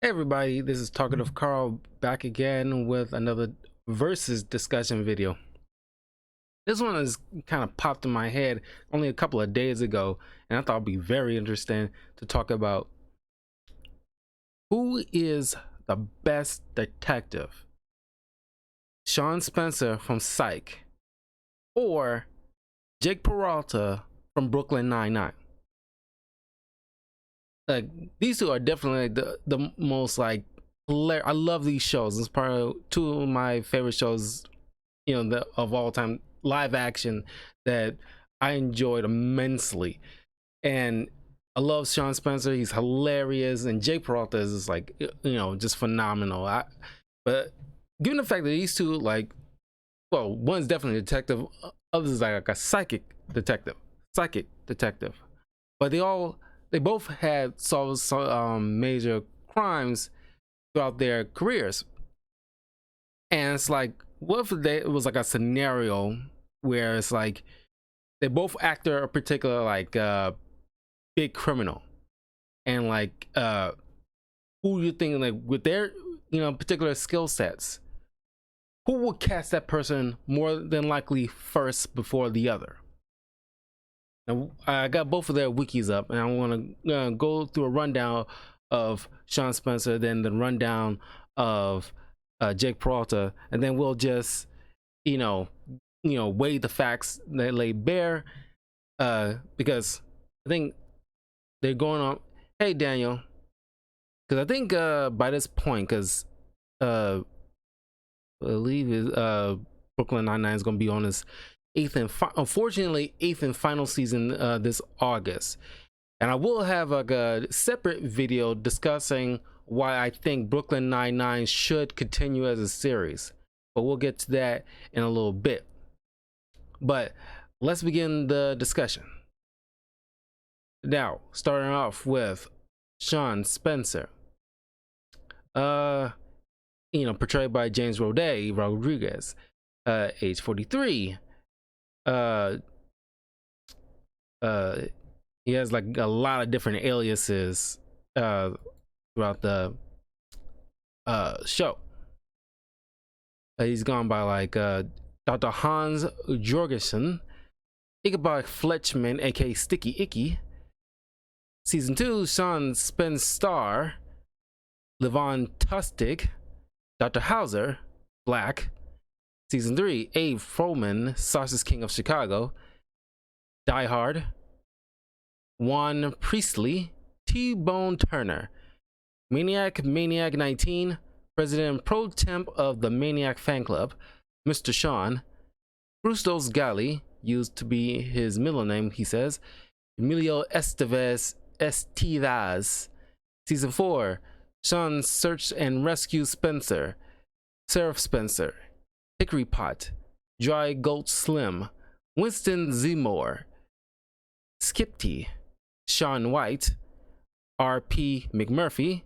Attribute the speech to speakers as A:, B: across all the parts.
A: Hey everybody, this is Talkative Carl back again with another versus discussion video. This one has kind of popped in my head only a couple of days ago, and I thought it'd be very interesting to talk about who is the best detective, Shawn Spencer from Psych or Jake Peralta from Brooklyn Nine-Nine. Like, these two are definitely the most like I love these shows. It's probably two of my favorite shows, of all time, live action, that I enjoyed immensely. And I love Shawn Spencer. He's hilarious, and Jake Peralta is just like, just phenomenal. But given the fact that these two, like, well, one's definitely a detective, others is like a psychic detective. But they both had solved some major crimes throughout their careers. And it's like, what if it was like a scenario where it's like they both actor a particular like big criminal, and like who you think, like, with their particular skill sets, who would cast that person more than likely first before the other? And I got both of their wikis up, and I want to go through a rundown of Shawn Spencer, then the rundown of Jake Peralta, and then we'll just weigh the facts that lay bare, because I think they're going on. Hey Daniel, because I think by this point, because I believe is Brooklyn Nine-Nine is going to be on his unfortunately eighth and final season this August. And I will have like a separate video discussing why I think Brooklyn Nine-Nine should continue as a series, but we'll get to that in a little bit. But let's begin the discussion. Now, starting off with Shawn Spencer, portrayed by James Rodriguez, age 43. He has like a lot of different aliases throughout the show. He's gone by like Dr. Hans Jorgensen, Ichabod Fletchman, aka Sticky Icky. Season 2, Shawn Spencer, Levon Tustig, Dr. Hauser, Black. Season 3, Abe Froman, Sausage King of Chicago, Die Hard. Juan Priestley, T-Bone Turner, Maniac 19, President Pro Temp of the Maniac Fan Club, Mr. Shawn, Brustos Gali, used to be his middle name, he says, Emilio Estevez. Season 4, Shawn Search and Rescue Spencer, Seraph Spencer, Hickory Pot, Dry Goat Slim, Winston Zemore, Skipty, Shaun White, R.P. McMurphy,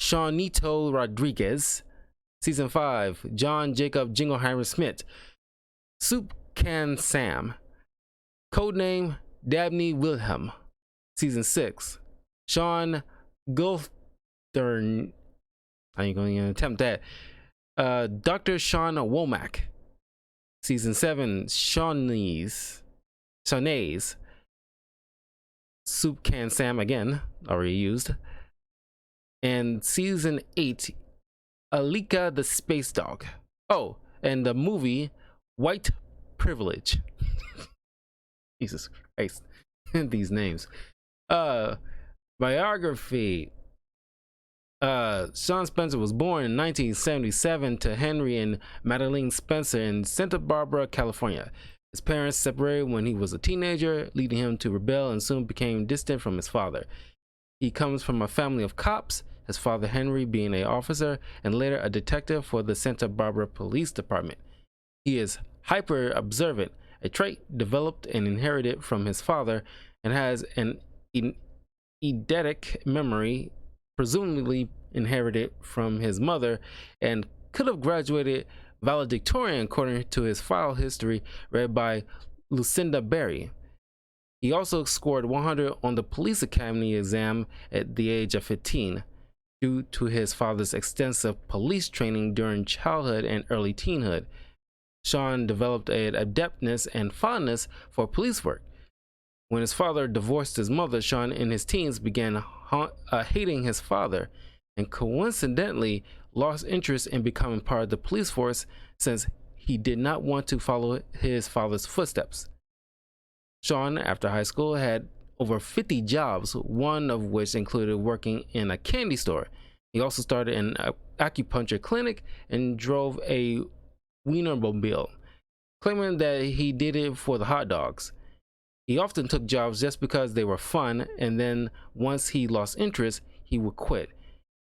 A: Shawnito Rodriguez. Season 5, John Jacob Jingleheimer Smith, Soup Can Sam, Codename Dabney Wilhelm. Season 6, Sean Gulthern. I ain't going to attempt that. Dr. Sean Womack. Season 7, Shawnees. Soup Can Sam, again, already used. And season 8, Alika the Space Dog. Oh, and the movie White Privilege. Jesus Christ. These names. Biography. Shawn Spencer was born in 1977 to Henry and Madeline Spencer in Santa Barbara, California. His parents separated when he was a teenager, leading him to rebel and soon became distant from his father. He comes from a family of cops, his father Henry being an officer and later a detective for the Santa Barbara Police Department. He is hyper observant, a trait developed and inherited from his father, and has an eidetic memory, presumably inherited from his mother, and could have graduated valedictorian according to his file history read by Lucinda Berry. He also scored 100 on the police academy exam at the age of 15. due to his father's extensive police training during childhood and early teenhood. Shawn developed an adeptness and fondness for police work. When his father divorced his mother, Shawn in his teens began hating his father and coincidentally lost interest in becoming part of the police force since he did not want to follow his father's footsteps. Shawn, after high school, had over 50 jobs, one of which included working in a candy store. He also started an acupuncture clinic and drove a Wienermobile, claiming that he did it for the hot dogs. He often took jobs just because they were fun, and then once he lost interest, he would quit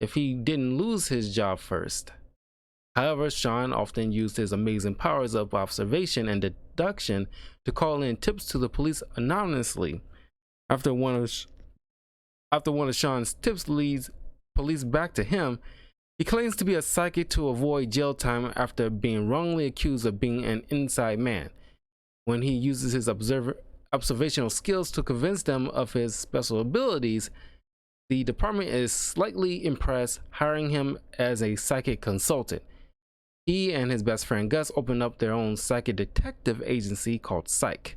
A: if he didn't lose his job first. However, Shawn often used his amazing powers of observation and deduction to call in tips to the police anonymously. After one of Shawn's tips leads police back to him, he claims to be a psychic to avoid jail time after being wrongly accused of being an inside man. When he uses his observational skills to convince them of his special abilities, the department is slightly impressed, hiring him as a psychic consultant. He and his best friend Gus open up their own psychic detective agency called Psych.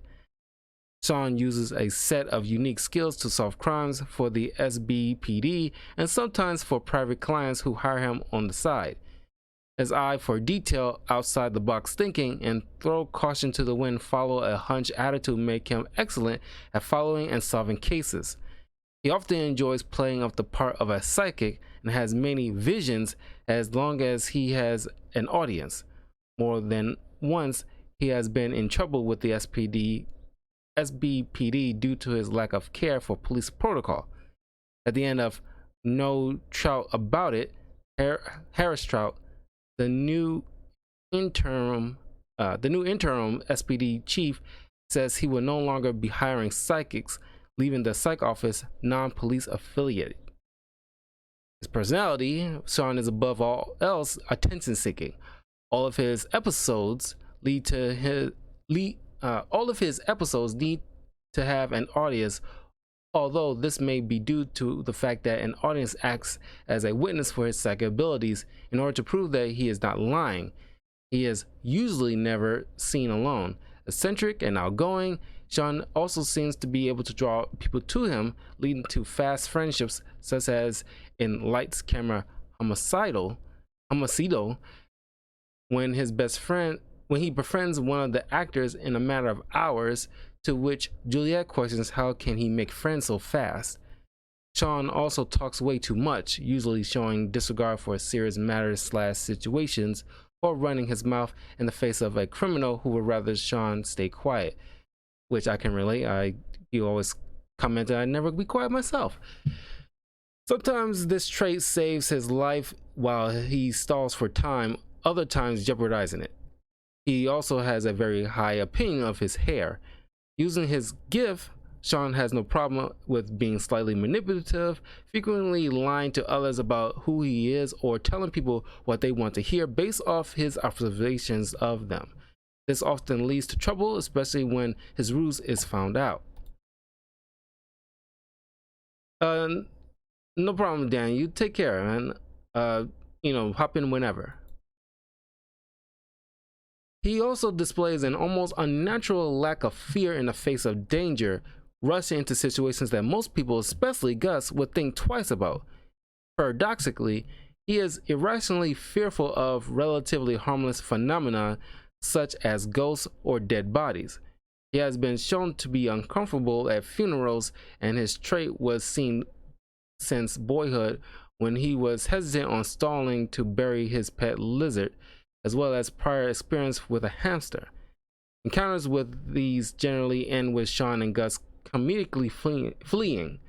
A: Shawn uses a set of unique skills to solve crimes for the SBPD and sometimes for private clients who hire him on the side. His eye for detail, outside the box thinking, and throw caution to the wind follow a hunch attitude make him excellent at following and solving cases. He often enjoys playing up the part of a psychic and has many visions as long as he has an audience. More than once, he has been in trouble with the SBPD due to his lack of care for police protocol. At the end of No Trout About It, Harris Trout, the new interim SPD chief, says he will no longer be hiring psychics, leaving the psych office non-police affiliated. His personality, Shawn is above all else attention-seeking. All of his episodes need to have an audience, although this may be due to the fact that an audience acts as a witness for his psychic abilities in order to prove that he is not lying. He is usually never seen alone. Eccentric and outgoing, Shawn also seems to be able to draw people to him, leading to fast friendships, such as in Lights, Camera, Homicido, when he befriends one of the actors in a matter of hours, to which Juliet questions how can he make friends so fast. Shawn also talks way too much, usually showing disregard for serious matters / situations, or running his mouth in the face of a criminal who would rather Shawn stay quiet, which I can relate. He always commented I'd never be quiet myself. Sometimes this trait saves his life while he stalls for time, other times jeopardizing it. He also has a very high opinion of his hair. Using his gift, Shawn has no problem with being slightly manipulative, frequently lying to others about who he is or telling people what they want to hear based off his observations of them. This often leads to trouble, especially when his ruse is found out. No problem, Dan. You take care, man. Hop in whenever. He also displays an almost unnatural lack of fear in the face of danger, rushing into situations that most people, especially Gus, would think twice about. Paradoxically, he is irrationally fearful of relatively harmless phenomena such as ghosts or dead bodies. He has been shown to be uncomfortable at funerals, and his trait was seen since boyhood when he was hesitant on stalling to bury his pet lizard, as well as prior experience with a hamster. Encounters with these generally end with Shawn and Gus comedically fleeing.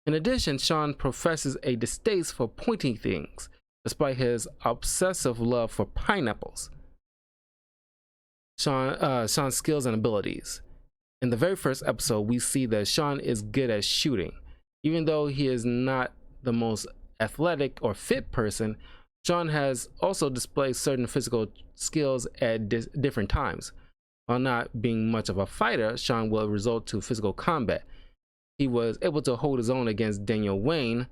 A: In addition, Shawn professes a distaste for pointy things, despite his obsessive love for pineapples. Shawn's skills and abilities. In the very first episode, we see that Shawn is good at shooting. Even though he is not the most athletic or fit person, Shawn has also displayed certain physical skills at different times. While not being much of a fighter, Shawn will resort to physical combat. He was able to hold his own against Daniel Wayne,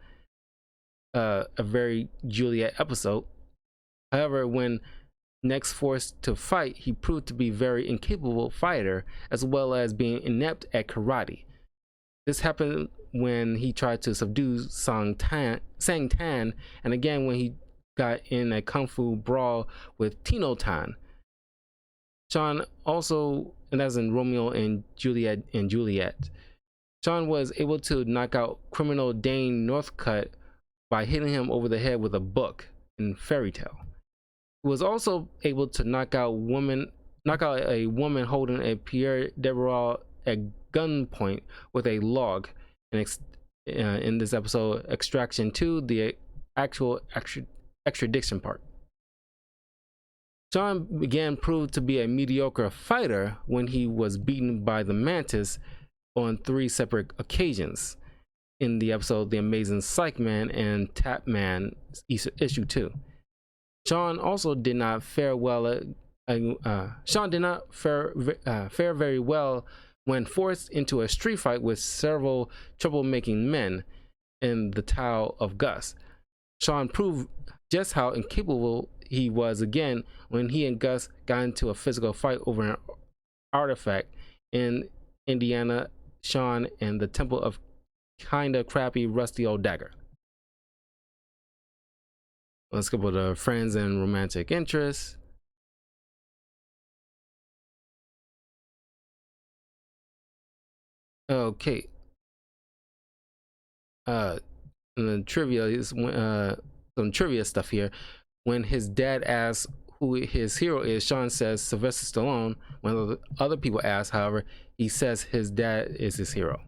A: a very Juliet episode. However, when next forced to fight, he proved to be a very incapable fighter, as well as being inept at karate. This happened when he tried to subdue Sang Tan, and again when he got in a kung fu brawl with Tino Tan. Shawn also, and that's in Romeo and Juliet. Shawn was able to knock out criminal Dane Northcutt by hitting him over the head with a book in Fairy Tale. He was also able to knock out a woman holding a Pierre Devereaux at gunpoint with a log. In this episode, Extraction 2, the actual extradition part. Shawn again proved to be a mediocre fighter when he was beaten by the Mantis on 3 separate occasions in the episode The Amazing Psych Man and Tap Man issue 2. Shawn also did not fare well. Shawn did not fare very well when forced into a street fight with several troublemaking men in the Tao of Gus. Shawn proved just how incapable he was again when he and Gus got into a physical fight over an artifact in Indiana, Shawn and the Temple of Kinda Crappy Rusty Old Dagger. Let's go to friends and romantic interests. Okay. And the trivia is some trivia stuff here. When his dad asks who his hero is, Shawn says Sylvester Stallone. When other people ask, however, he says his dad is his hero.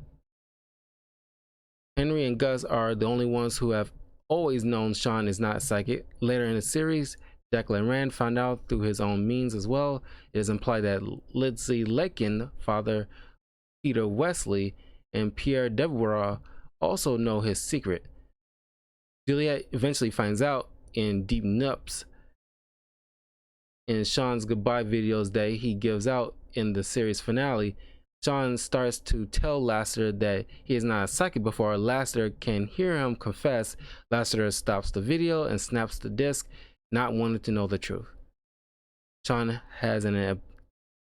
A: Henry and Gus are the only ones who have always known Shawn is not psychic. Later in the series, Declan Rand found out through his own means as well. It is implied that Lindsay Lakin, father Peter Wesley, and Pierre Devereaux also know his secret. Juliet eventually finds out in Deep Nups in Shawn's goodbye videos that he gives out in the series finale. Shawn starts to tell Lassiter that he is not a psychic before Lassiter can hear him confess. Lassiter stops the video and snaps the disc, not wanting to know the truth. Shawn has an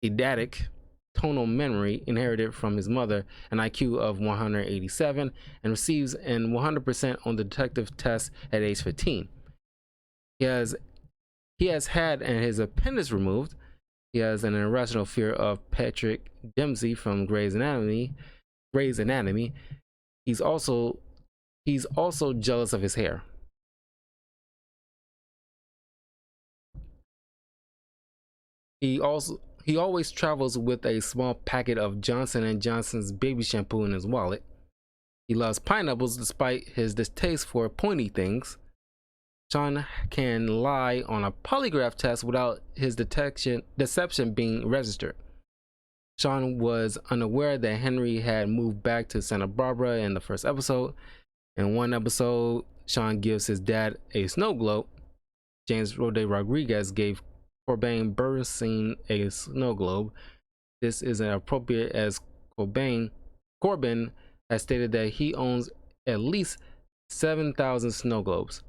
A: eidetic tonal memory inherited from his mother, an IQ of 187, and receives an 100% on the detective test at age 15. He has had his appendix removed. He has an irrational fear of Patrick Dempsey from Grey's Anatomy. He's also jealous of his hair. He always travels with a small packet of Johnson & Johnson's baby shampoo in his wallet. He loves pineapples despite his distaste for pointy things. Shawn can lie on a polygraph test without his deception being registered. Shawn was unaware that Henry had moved back to Santa Barbara in the first episode. In one episode, Shawn gives his dad a snow globe. James Rode Rodriguez gave Corbin Bernstein a snow globe. This is inappropriate as Corbin has stated that he owns at least 7,000 snow globes.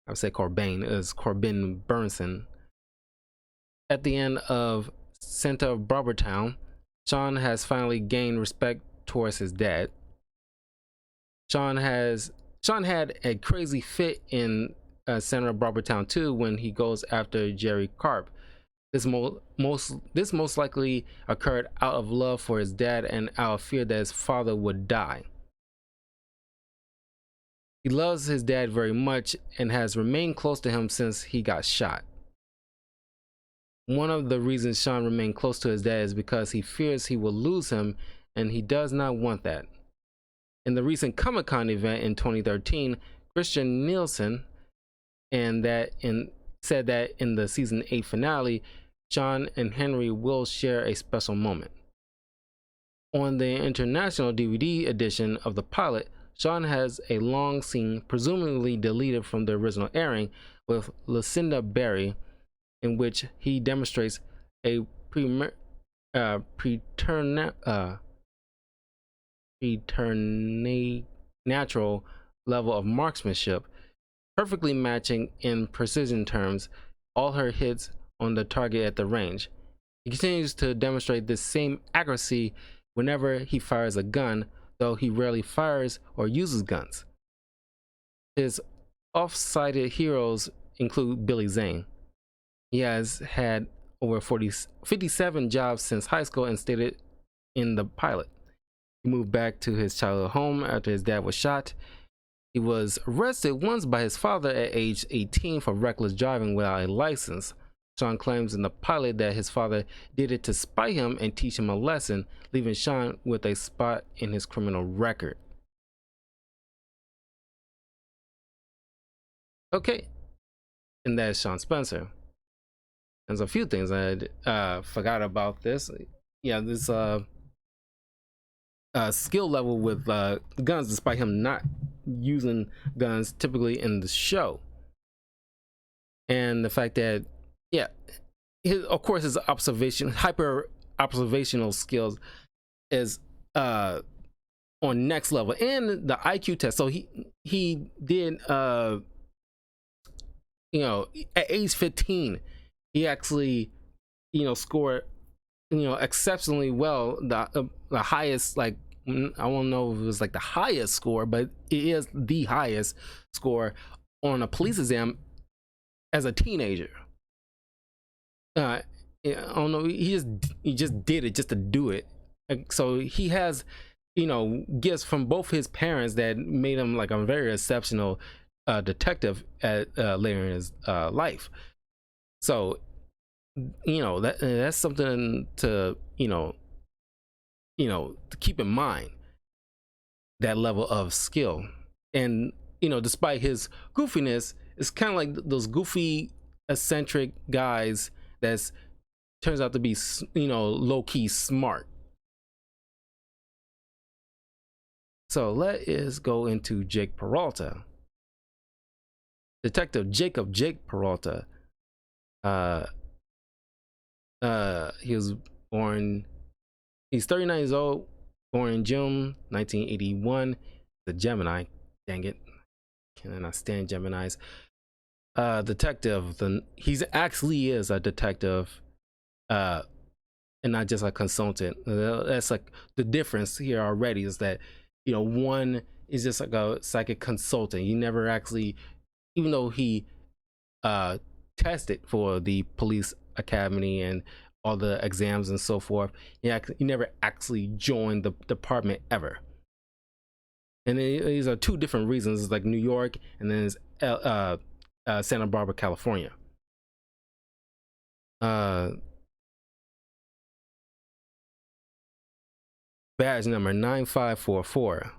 A: I would say Corbin is Corbin Bernstein. At the end of Santa Barbara Town, Shawn has finally gained respect towards his dad. Shawn had a crazy fit in Santa Barbara Town 2 when he goes after Jerry Karp. This most likely occurred out of love for his dad and out of fear that his father would die. He loves his dad very much and has remained close to him since he got shot. One of the reasons Shawn remained close to his dad is because he fears he will lose him, and he does not want that. In the recent Comic-Con event in 2013, Christian Nielsen said that in the season 8 finale, Shawn and Henry will share a special moment. On the international DVD edition of the pilot, Shawn has a long scene, presumably deleted from the original airing, with Lucinda Berry, in which he demonstrates a preternatural level of marksmanship, perfectly matching in precision terms all her hits on the target at the range. He continues to demonstrate this same accuracy whenever he fires a gun, though he rarely fires or uses guns. His off-sided heroes include Billy Zane. He has had over 57 jobs since high school and stated in the pilot. He moved back to his childhood home after his dad was shot. He was arrested once by his father at age 18 for reckless driving without a license. Shawn claims in the pilot that his father did it to spite him and teach him a lesson, leaving Shawn with a spot in his criminal record. Okay, and that's Shawn Spencer. There's a few things I forgot about this. Yeah, this skill level with guns, despite him not using guns typically in the show, and the fact that, yeah, of course his hyper observational skills is on next level, and the IQ test. So he did at age 15 he actually scored exceptionally well, the highest, like, I don't know if it was like the highest score, but it is the highest score on a police exam as a teenager. I don't know, he just did it just to do it. So he has gifts from both his parents that made him like a very exceptional detective at later in his life. So that's something to to keep in mind, that level of skill. And despite his goofiness, it's kind of like those goofy eccentric guys that's turns out to be low-key smart. So let us go into Jake Peralta. Detective Jake Peralta. He was born, he's 39 years old, born in June 1981. The Gemini, dang it, cannot stand Geminis. Detective, he's actually is a detective, and not just a consultant. That's like the difference here already, is that one is just like a psychic consultant. He never actually, even though he tested for the police academy and all the exams and so forth, he never actually joined the department ever. And these are two different reasons. It's like New York, and then it's Santa Barbara, California. Badge number 9544.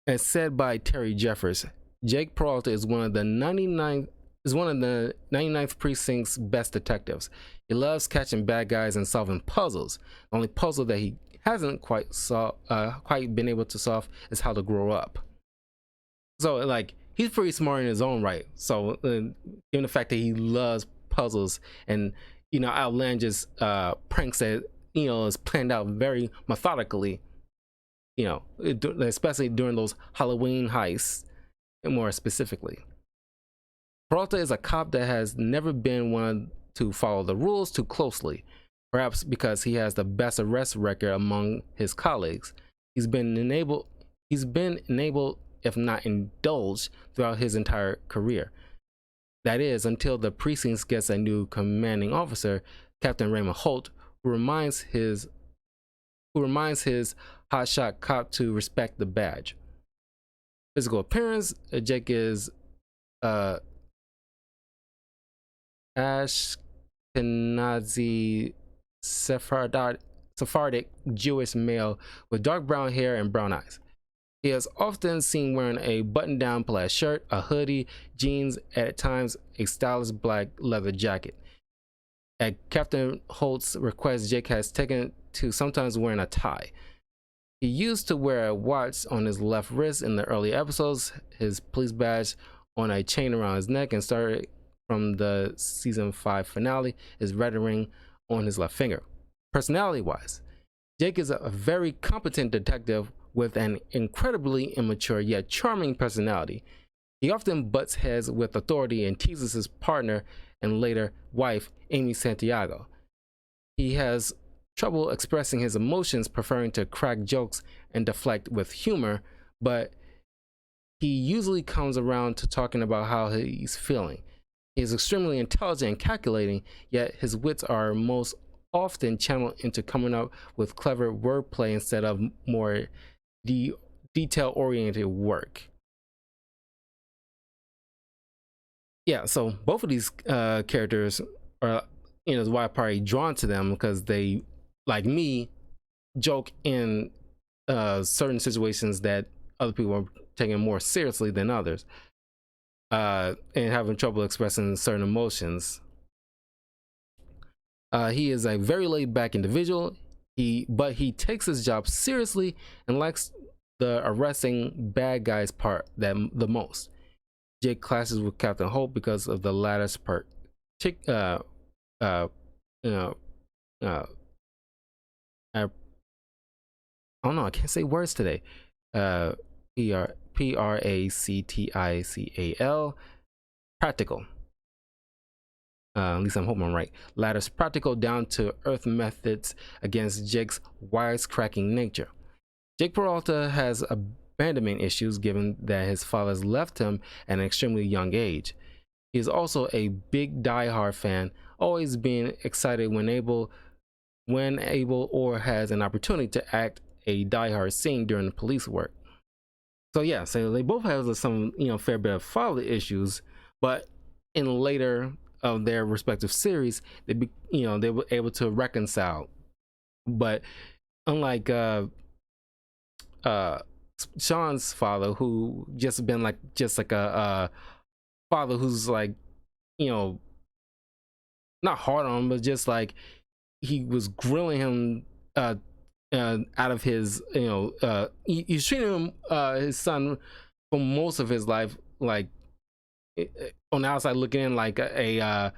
A: As said by Terry Jeffers, Jake Peralta is one of the 99th precinct's best detectives. He loves catching bad guys and solving puzzles. The only puzzle that he hasn't quite been able to solve is how to grow up. So like, he's pretty smart in his own right. So given the fact that he loves puzzles and outlandish pranks that is planned out very methodically, especially during those Halloween heists, more specifically. Peralta is a cop that has never been one to follow the rules too closely, perhaps because he has the best arrest record among his colleagues. He's been enabled, if not indulged, throughout his entire career. That is, until the precinct gets a new commanding officer, Captain Raymond Holt, who reminds his hotshot cop to respect the badge. Physical appearance, Jake is Ashkenazi Sephardic Jewish male with dark brown hair and brown eyes. He is often seen wearing a button-down plaid shirt, a hoodie, jeans, and at times a stylish black leather jacket. At Captain Holt's request, Jake has taken to sometimes wearing a tie. He used to wear a watch on his left wrist in the early episodes, his police badge on a chain around his neck, and started from the season 5 finale, his red ring on his left finger. Personality-wise, Jake is a very competent detective with an incredibly immature yet charming personality. He often butts heads with authority and teases his partner and later wife, Amy Santiago. He has trouble expressing his emotions, preferring to crack jokes and deflect with humor, but he usually comes around to talking about how he's feeling. He is extremely intelligent and calculating, yet his wits are most often channeled into coming up with clever wordplay instead of more detail-oriented work. Yeah, so both of these characters are, is why I'm probably drawn to them, because they, like me, joke in certain situations that other people are taking more seriously than others, and having trouble expressing certain emotions. He is a very laid-back individual. But he takes his job seriously and likes the arresting bad guys part the most. Jake clashes with Captain Hope because of the latter's I don't know, I can't say words today. Practical. Practical. At least I'm hoping I'm right. Latter's practical, down to earth methods against Jake's wisecracking nature. Jake Peralta has abandonment issues given that his father's left him at an extremely young age. He is also a big die-hard fan, always being excited when able or has an opportunity to act a die-hard scene during the police work. So yeah, so they both have some fair bit of father issues, but in later of their respective series, they were able to reconcile. But unlike Shawn's father, who just been like a father who's like not hard on him, but just like he was grilling him out of his he's treating him his son for most of his life like on the outside looking in like like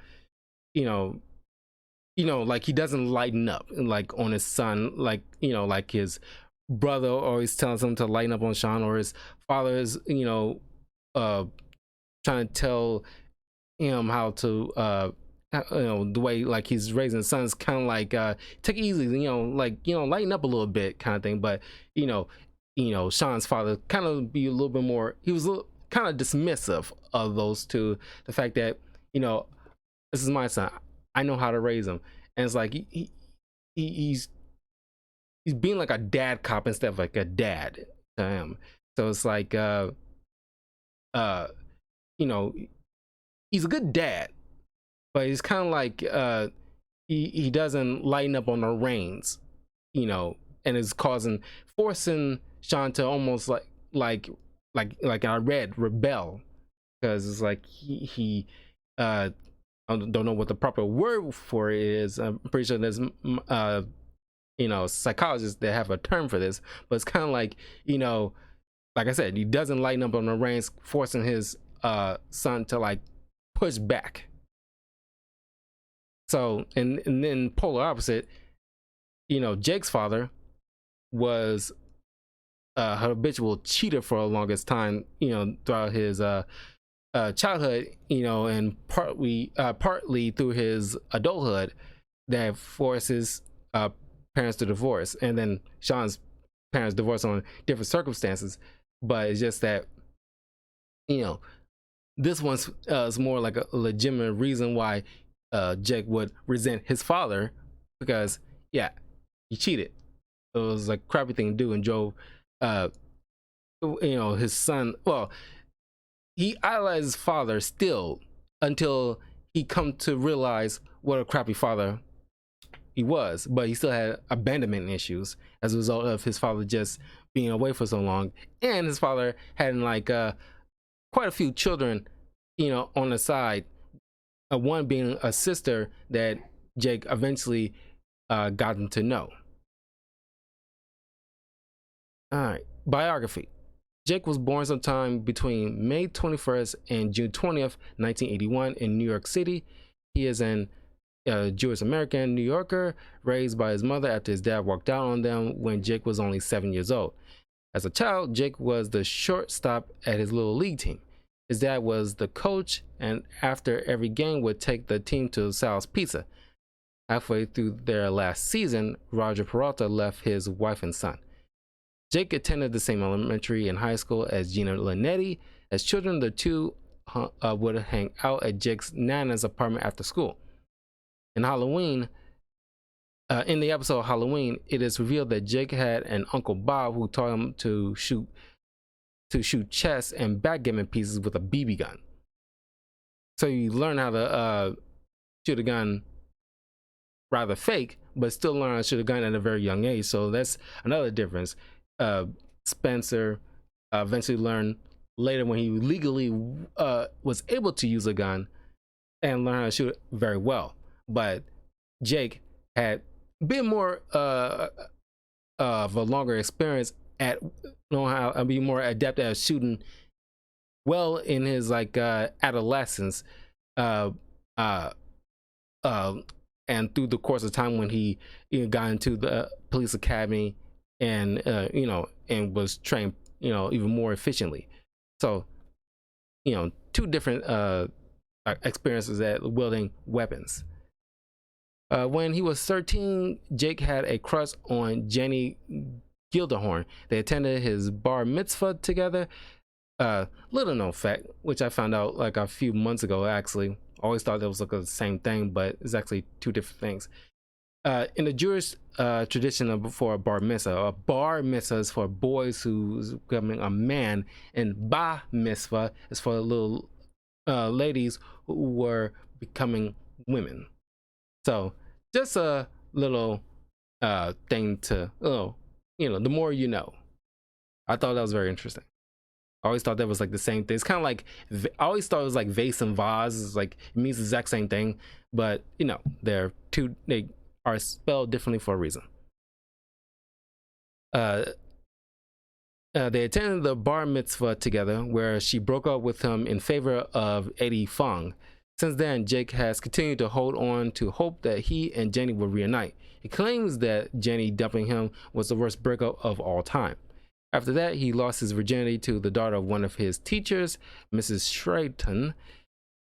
A: he doesn't lighten up like on his son, like like his brother always telling him to lighten up on Shawn, or his father is trying to tell him how to the way like he's raising sons, kind of like take it easy, lighten up a little bit kind of thing. But Shawn's father kind of be a little bit more, he was kind of dismissive of those two, the fact that this is my son, I know how to raise him. And it's like he's being like a dad cop instead of like a dad to him. So it's like he's a good dad, but he's kind of like he doesn't lighten up on the reins, and is forcing Shawn to almost like I read, rebel, because it's like he I don't know what the proper word for it is. I'm pretty sure there's psychologists that have a term for this, but it's kind of like like I said, he doesn't lighten up on the reins, forcing his son to like push back. So and then polar opposite, Jake's father was a habitual cheater for the longest time, throughout his childhood, and partly through his adulthood, that forces parents to divorce. And then Shawn's parents divorced on different circumstances, but it's just that this one's is more like a legitimate reason why Jake would resent his father, because he cheated. It was like a crappy thing to do, and drove his son, well, he idolized his father still until he come to realize what a crappy father he was. But he still had abandonment issues as a result of his father just being away for so long, and his father having like quite a few children on the side, one being a sister that Jake eventually gotten to know. All right, biography. Jake was born sometime between May 21st and June 20th, 1981 in New York City. He is an a Jewish American New Yorker raised by his mother after his dad walked out on them when Jake was only 7 years old. As a child, Jake was the shortstop at his little league team. His dad was the coach, and after every game would take the team to Sal's Pizza. Halfway through their last season, Roger Peralta left his wife and son. Jake attended the same elementary and high school as Gina Linetti. As children, the two would hang out at Jake's Nana's apartment after school. In the episode Halloween, it is revealed that Jake had an Uncle Bob who taught him to shoot chess and backgammon pieces with a BB gun. So you learn how to shoot a gun rather fake, but still learn how to shoot a gun at a very young age. So that's another difference. Spencer eventually learned later when he legally was able to use a gun and learn how to shoot it very well. But Jake had a bit more of a longer experience at knowing how to be more adept at shooting well in his adolescence, and through the course of time when he got into the police academy and and was trained even more efficiently. So two different experiences at wielding weapons. When he was 13, Jake had a crush on Jenny Gilderhorn. They attended his bar mitzvah together. Little known fact, which I found out like a few months ago actually. Always thought it was like the same thing, but it's actually two different things. In the Jewish tradition for a bar mitzvah is for boys who's becoming a man, and bar mitzvah is for little ladies who were becoming women. So just a little thing to, the more you know. I thought that was very interesting. I always thought that was like the same thing. It's kind of like, I always thought it was like vase and vase. It's like, it means the exact same thing, but they are spelled differently for a reason. They attended the bar mitzvah together, where she broke up with him in favor of Eddie Fong. Since then, Jake has continued to hold on to hope that he and Jenny will reunite. He claims that Jenny dumping him was the worst breakup of all time. After that, he lost his virginity to the daughter of one of his teachers, Mrs. Shrayton.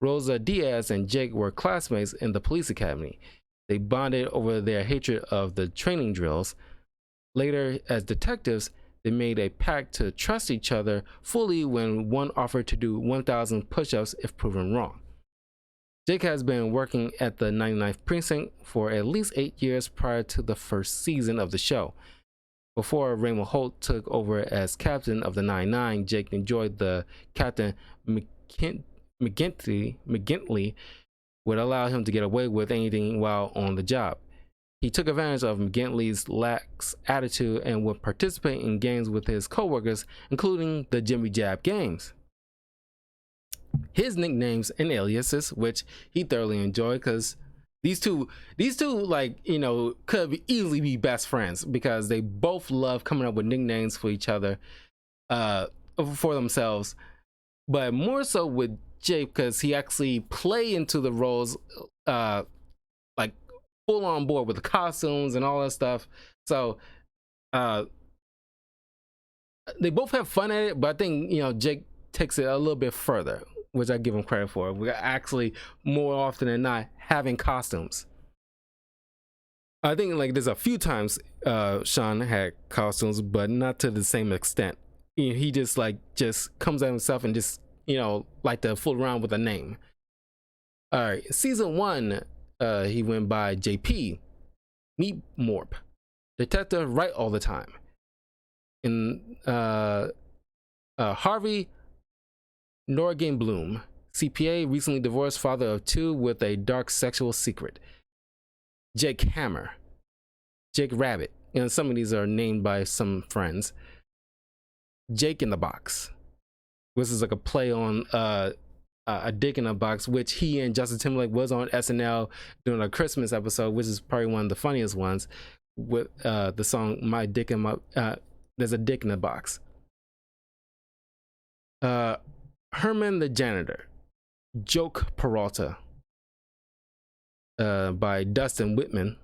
A: Rosa Diaz and Jake were classmates in the police academy. They bonded over their hatred of the training drills. Later, as detectives, they made a pact to trust each other fully when one offered to do 1,000 push-ups if proven wrong. Jake has been working at the 99th Precinct for at least 8 years prior to the first season of the show. Before Raymond Holt took over as captain of the 99, Jake enjoyed the Captain McGintley would allow him to get away with anything while on the job. He took advantage of McGintley's lax attitude and would participate in games with his coworkers, including the Jimmy Jab games. His nicknames and aliases, which he thoroughly enjoyed, because these two could easily be best friends, because they both love coming up with nicknames for each other, for themselves, but more so with Jake, because he actually play into the roles like full on board with the costumes and all that stuff. So they both have fun at it, but I think Jake takes it a little bit further, which I give him credit for. We're actually more often than not having costumes. I think like there's a few times Shawn had costumes, but not to the same extent. He just comes at himself and just like to fool around with a name. All right, season 1, he went by JP, Meat Morp, detective right all the time. In Harvey Norgin Bloom, CPA, recently divorced, father of 2 with a dark sexual secret. Jake Hammer, Jake Rabbit, some of these are named by some friends. Jake in the Box, this is like a play on a dick in a box, which he and Justin Timberlake was on SNL during a Christmas episode, which is probably one of the funniest ones, with the song "My Dick in My." There's a dick in the box. Herman the janitor, Jake Peralta, by Dustin Whitman.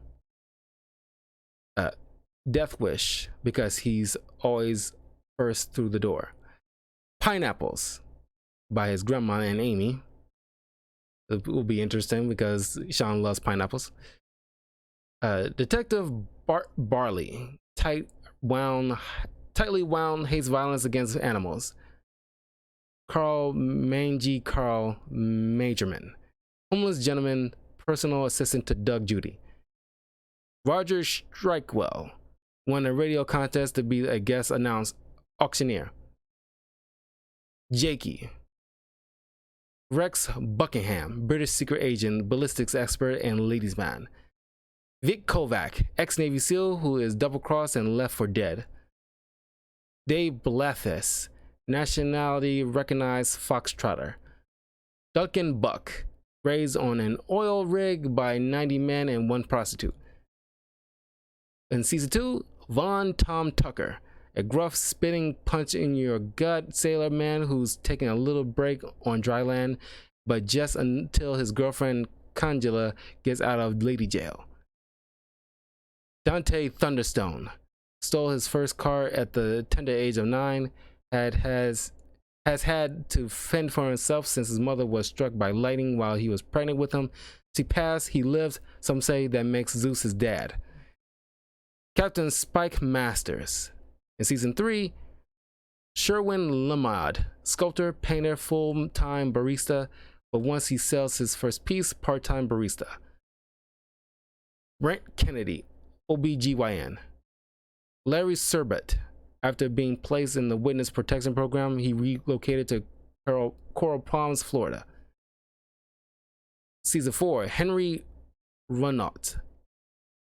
A: Death Wish, because he's always first through the door. Pineapples by his grandma and Amy. It will be interesting because Shawn loves pineapples. Detective Barley, tightly wound, hates violence against animals. Mangy Carl Majorman, homeless gentleman, personal assistant to Doug Judy. Roger Strikewell won a radio contest to be a guest announced auctioneer. Jakey. Rex Buckingham, British secret agent, ballistics expert, and ladies' man. Vic Kovac, ex-Navy SEAL who is double-crossed and left for dead. Dave Blathis, nationality recognized foxtrotter. Duncan Buck, raised on an oil rig by 90 men and 1 prostitute. In season 2, Von Tom Tucker, a gruff spitting punch in your gut sailor man who's taking a little break on dry land, but just until his girlfriend Cangela gets out of lady jail. Dante Thunderstone stole his first car at the tender age of 9, has had to fend for himself since his mother was struck by lightning while he was pregnant with him. To pass, he lived, some say that makes Zeus his dad. Captain Spike Masters. In season 3, Sherwin Lamad, sculptor, painter, full-time barista, but once he sells his first piece, part-time barista. Brent Kennedy, OBGYN. Larry Serbett, after being placed in the witness protection program, he relocated to Coral Palms, Florida. Season 4, Henry Renault,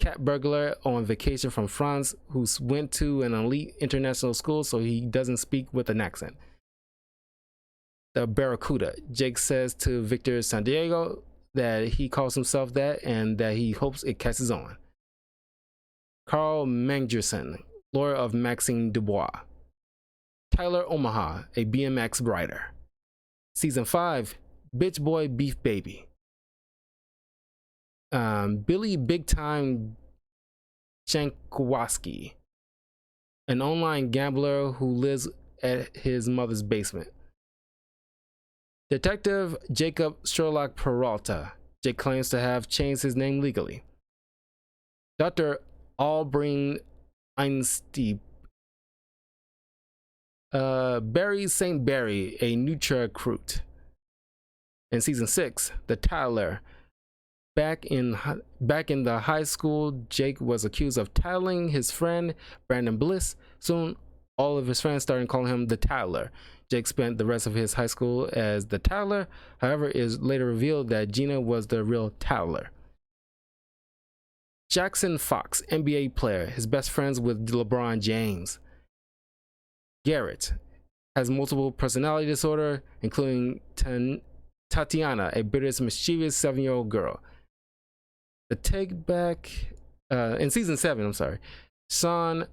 A: cat burglar on vacation from France who went to an elite international school so he doesn't speak with an accent. The Barracuda, Jake says to Victor Sandiego that he calls himself that and that he hopes it catches on. Carl Mangerson, lawyer of Maxine Dubois. Tyler Omaha, a BMX rider. Season 5, Bitch Boy Beef Baby. Billy Big Time Shankowski, an online gambler who lives at his mother's basement. Detective Jacob Sherlock Peralta. Jake claims to have changed his name legally. Dr. Albrecht Einstein. Barry St. Barry, a Nutra recruit. In season 6, The Tyler. Back in the high school, Jake was accused of tattling his friend Brandon Bliss. Soon, all of his friends started calling him the Tattler. Jake spent the rest of his high school as the Tattler. However, it is later revealed that Gina was the real Tattler. Jackson Fox, NBA player, his best friends with LeBron James. Garrett has multiple personality disorder, including Tatiana, a British mischievous 7-year-old girl. The Take Back in season 7, Sean,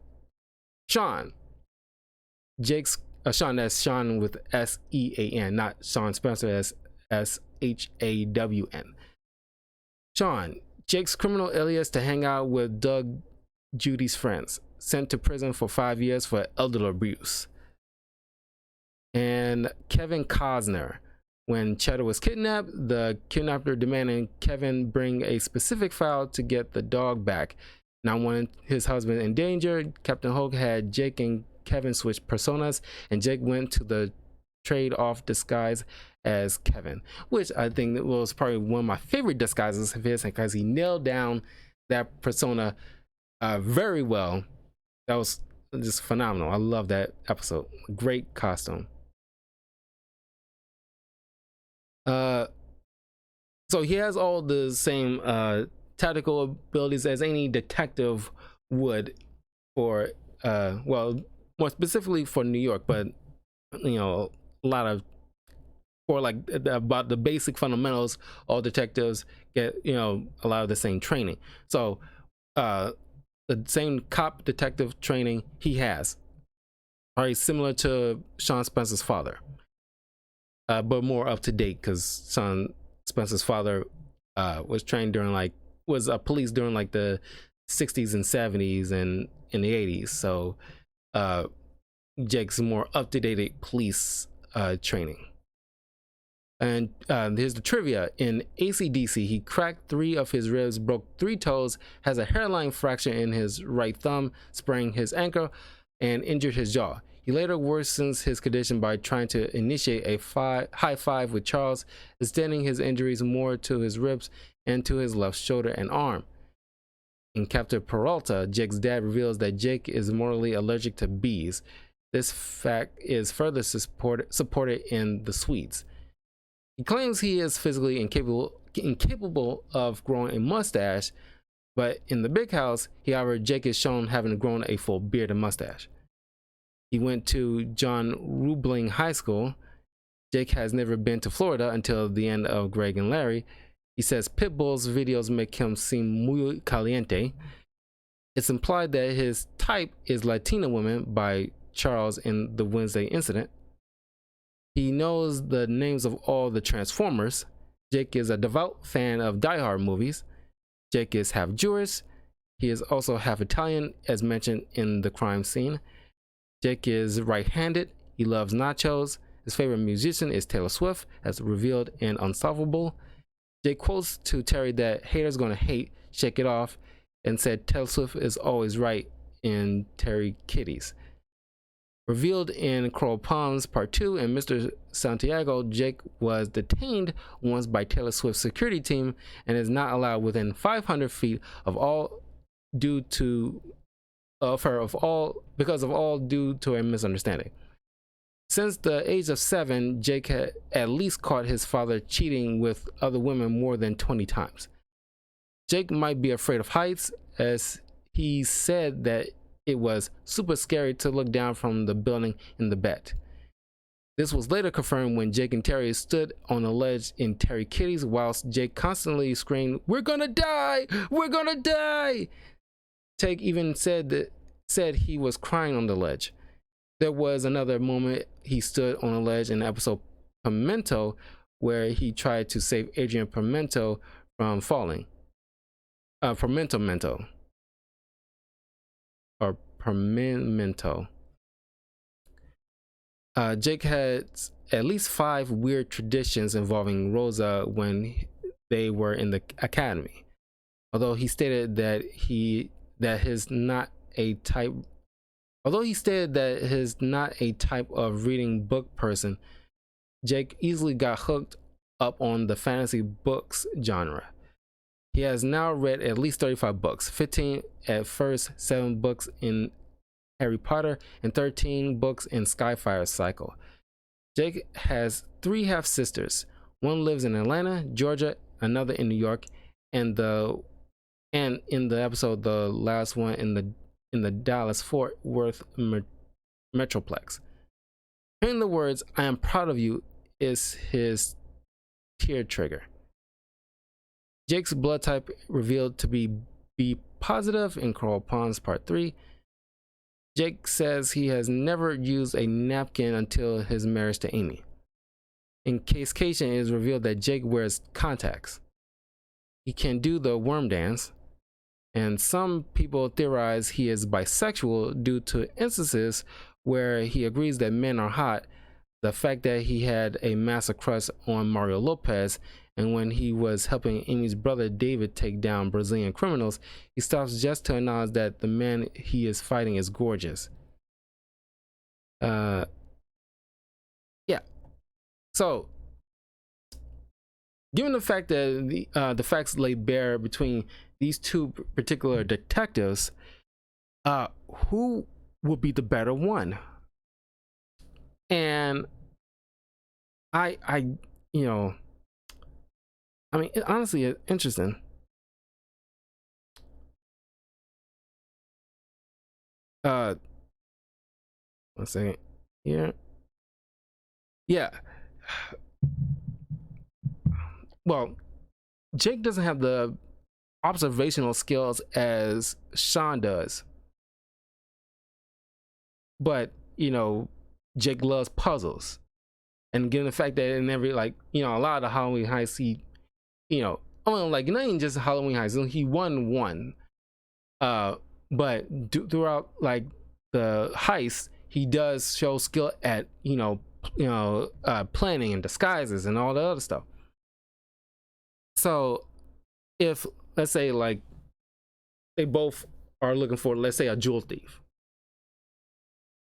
A: Jake's Sean, that's Sean with S-E-A-N, not Shawn Spencer as S-H-A-W-N. Sean, Jake's criminal alias to hang out with Doug Judy's friends, sent to prison for 5 years for elder abuse. And Kevin Costner. When Cheddar was kidnapped, the kidnapper demanded Kevin bring a specific file to get the dog back. Now, when his husband endangered, Captain Hook had Jake and Kevin switch personas, and Jake went to the trade-off disguise as Kevin, which I think was probably one of my favorite disguises of his because he nailed down that persona very well. That was just phenomenal. I love that episode. Great costume. So he has all the same tactical abilities as any detective would for well, more specifically for New York, but you know, a lot of for like about the basic fundamentals, all detectives get, you know, a lot of the same training. So the same cop detective training he has, very similar to Shawn Spencer's father. But more up to date because Shawn Spencer's father was trained during like was a police during like the 60s and 70s and in the 80s. So Jake's more up to date police training. And here's the trivia. In AC/DC, he cracked 3 of his ribs, broke 3 toes, has a hairline fracture in his right thumb, sprained his ankle, and injured his jaw. He later worsens his condition by trying to initiate a high five with Charles, extending his injuries more to his ribs and to his left shoulder and arm. In Captain Peralta, Jake's dad reveals that Jake is mortally allergic to bees. This fact is further supported in The Swedes. He claims he is physically incapable of growing a mustache, but in The Big House, however, Jake is shown having grown a full beard and mustache. He went to John Roebling High School. Jake has never been to Florida until the end of Greg and Larry. He says Pitbull's videos make him seem muy caliente. It's implied that his type is Latina women by Charles in the Wednesday incident. He knows the names of all the Transformers. Jake is a devout fan of Die Hard movies. Jake is half Jewish. He is also half Italian, as mentioned in the crime scene. Jake is right-handed. He loves nachos. His favorite musician is Taylor Swift, as revealed in Unsolvable. Jake quotes to Terry that haters gonna hate, shake it off, and said Taylor Swift is always right in Terry Kitties. Revealed in Coral Palms Part 2 and Mr. Santiago, Jake was detained once by Taylor Swift's security team and is not allowed within 500 feet of all due to a misunderstanding. Since the age of 7, Jake had at least caught his father cheating with other women more than 20 times. Jake might be afraid of heights, as he said that it was super scary to look down from the building in the bet. This was later confirmed when Jake and Terry stood on a ledge in Terry Kitties, whilst Jake constantly screamed, "We're gonna die! We're gonna die!" Jake even said he was crying on the ledge. There was another moment he stood on a ledge in the episode Pimento, where he tried to save Adrian Pimento from falling. Pimento. Jake had at least 5 weird traditions involving Rosa when they were in the academy. Although he stated that he's not a type of reading book person, Jake easily got hooked up on the fantasy books genre. He has now read at least 35 books, 15 at first, 7 books in Harry Potter, and 13 books in Skyfire Cycle. Jake has 3 half-sisters. One lives in Atlanta, Georgia, another in New York, and in the episode, the last one in the Dallas-Fort Worth Metroplex. Hearing the words, "I am proud of you," is his tear trigger. Jake's blood type revealed to be B positive in Coral Ponds Part 3. Jake says he has never used a napkin until his marriage to Amy. In Case Cation, it is revealed that Jake wears contacts. He can do the worm dance, and some people theorize he is bisexual due to instances where he agrees that men are hot, the fact that he had a massive crush on Mario Lopez, and when he was helping Amy's brother David take down Brazilian criminals, he stops just to acknowledge that the man he is fighting is gorgeous. Yeah. So, given the fact that the facts lay bare between these 2 particular detectives, who would be the better one? And honestly, it's interesting. One second here. Yeah. Well, Jake doesn't have the observational skills as Shawn does. But, Jake loves puzzles. And given the fact that in every, a lot of the Halloween heists, he oh, like not even just Halloween Heist. He won one, but throughout like the heist, he does show skill at planning and disguises and all the other stuff. So if let's say like they both are looking for, let's say, a jewel thief,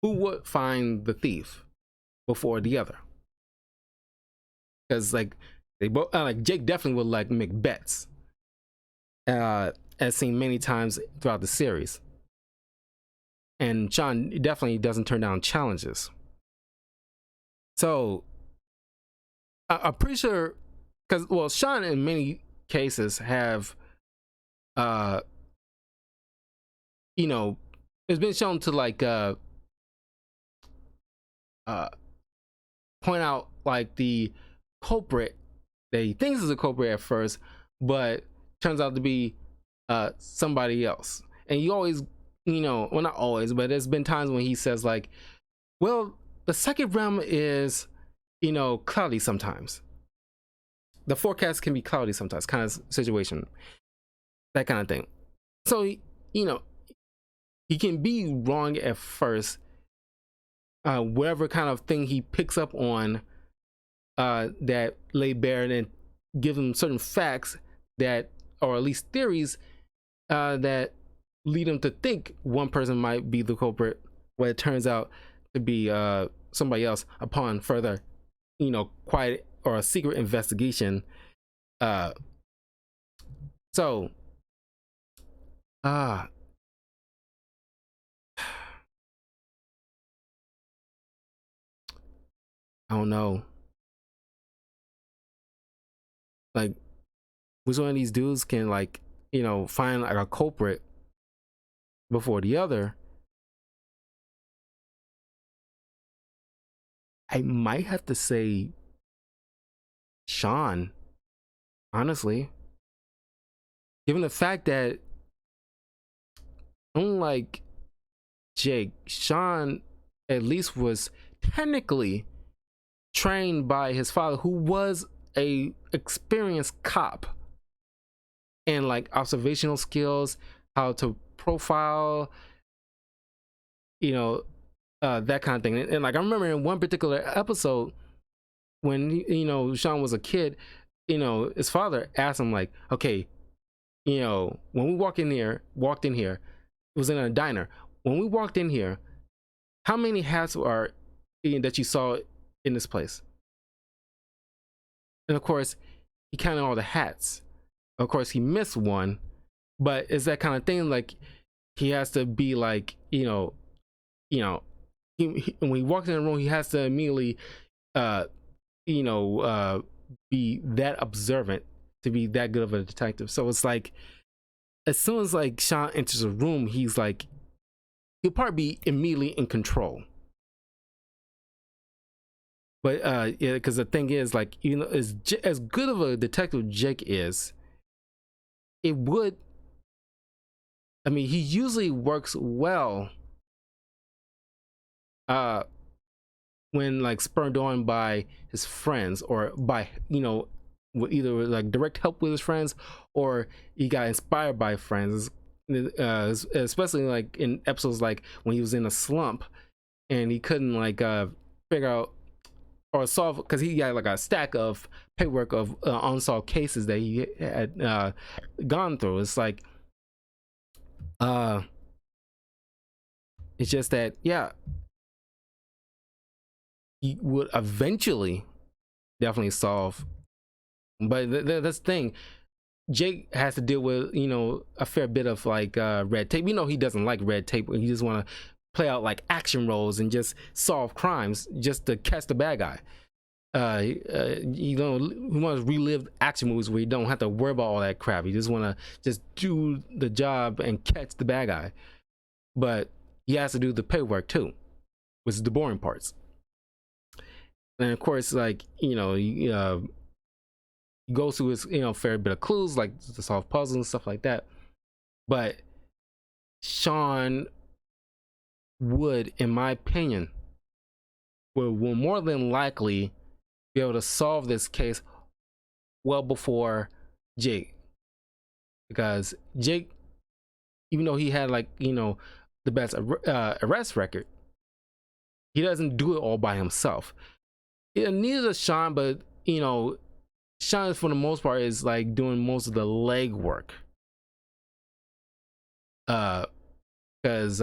A: who would find the thief before the other? Because like they both like Jake definitely would like make bets, as seen many times throughout the series, and Shawn definitely doesn't turn down challenges. So I'm pretty sure, because well, Shawn in many cases have it's been shown to like point out like the culprit that he thinks is a culprit at first, but turns out to be somebody else. And you always, well, not always, but there's been times when he says like, well, the second realm is, cloudy sometimes. The forecast can be cloudy sometimes, kind of situation, that kind of thing. So, he can be wrong at first. Whatever kind of thing he picks up on that lay bare and give him certain facts that, or at least theories that lead him to think one person might be the culprit, when it turns out to be somebody else upon further, quiet or a secret investigation. So I don't know, like which one of these dudes can like find like a culprit before the other. I might have to say Shawn, honestly, given the fact that unlike Jake, Shawn at least was technically trained by his father, who was a experienced cop, and like observational skills, how to profile, that kind of thing. And like I remember in one particular episode when Shawn was a kid, his father asked him like, okay, when we walked in here, it was in a diner. When we walked in here, how many hats are that you saw in this place? And of course, he counted all the hats. Of course, he missed one, but it's that kind of thing. Like he has to be like, when he walks in the room, he has to immediately, be that observant to be that good of a detective. So it's like, as soon as like Shawn enters a room, he's like, he'll probably be immediately in control. But yeah, because the thing is, like, as good of a detective Jake is, he usually works well when like spurred on by his friends, or by with either like direct help with his friends, or he got inspired by friends, especially like in episodes like when he was in a slump and he couldn't like figure out or solve, because he got like a stack of paperwork of unsolved cases that he had gone through. It's like it's just that, yeah, he would eventually definitely solve, but that's the thing. Jake has to deal with a fair bit of like red tape. He doesn't like red tape. He just want to play out like action roles and just solve crimes just to catch the bad guy. He wants to relive action movies where you don't have to worry about all that crap. You just want to just do the job and catch the bad guy. But he has to do the paperwork too, which is the boring parts. And of course, like he goes through his fair bit of clues, like to solve puzzles and stuff like that. But Shawn would, in my opinion, will more than likely be able to solve this case well before Jake, because Jake, even though he had like, you know, the best arrest record, he doesn't do it all by himself. Neither does Shawn, but you know, Shawn for the most part is like doing most of the leg work. Because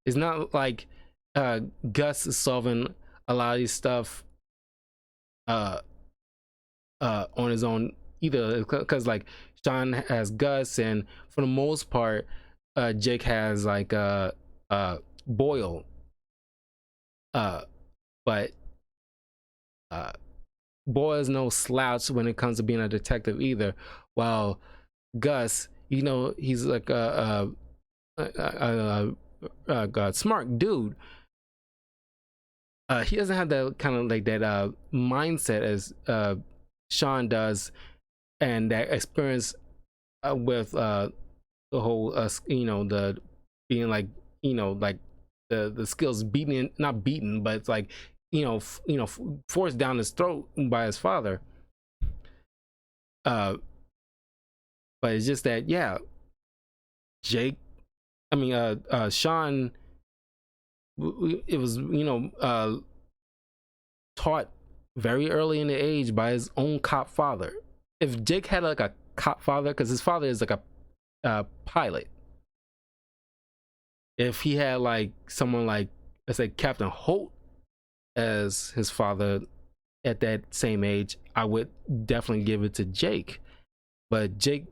A: it's not like Gus is solving a lot of these stuff on his own either, because like Shawn has Gus, and for the most part Jake has like Boyle, but Boyle is no slouch when it comes to being a detective either, while Gus, you know, he's like a smart dude. He doesn't have that kind of like that mindset as Shawn does, and that experience with the whole you know, the being like, you know, like the skills beaten, not beaten, but it's like, you know, forced down his throat by his father. But it's just that, yeah, Jake, I mean Shawn, it was, you know, taught very early in the age by his own cop father. If Jake had like a cop father, because his father is like a pilot, if he had like someone like, let's say, Captain Holt as his father at that same age, I would definitely give it to Jake. But Jake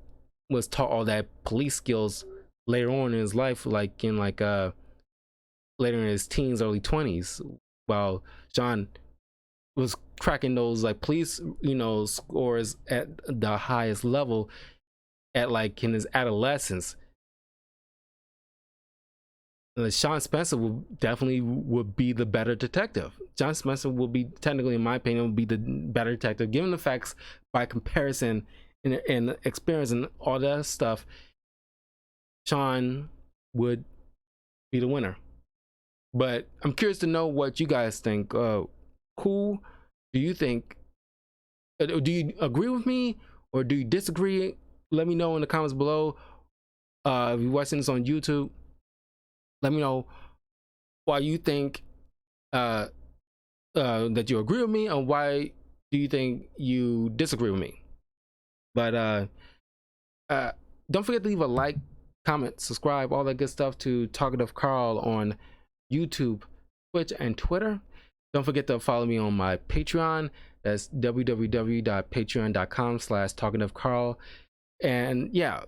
A: was taught all that police skills later on in his life, like in like later in his teens, early 20s, while Shawn was cracking those like police, you know, scores at the highest level at like in his adolescence. Shawn Spencer would definitely would be the better detective. Shawn Spencer will be, technically, in my opinion, will be the better detective, given the facts by comparison and experience and all that stuff. Shawn would be the winner. But I'm curious to know what you guys think. Who do you think? Do you agree with me or do you disagree? Let me know in the comments below. If you're watching this on YouTube, let me know why you think that you agree with me, and why do you think you disagree with me. But don't forget to leave a like, comment, subscribe, all that good stuff to Talkative Carl on YouTube, Twitch, and Twitter. Don't forget to follow me on my Patreon. That's www.patreon.com/talkativecarl. And yeah,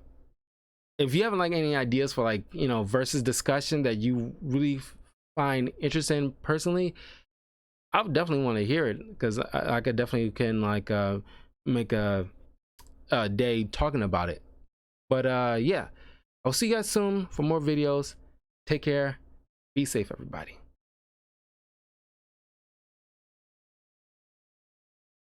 A: if you haven't like any ideas for like, you know, versus discussion that you really find interesting personally, I would definitely want to hear it, because I could definitely can like make a day talking about it. But yeah, I'll see you guys soon for more videos. Take care. Be safe, everybody.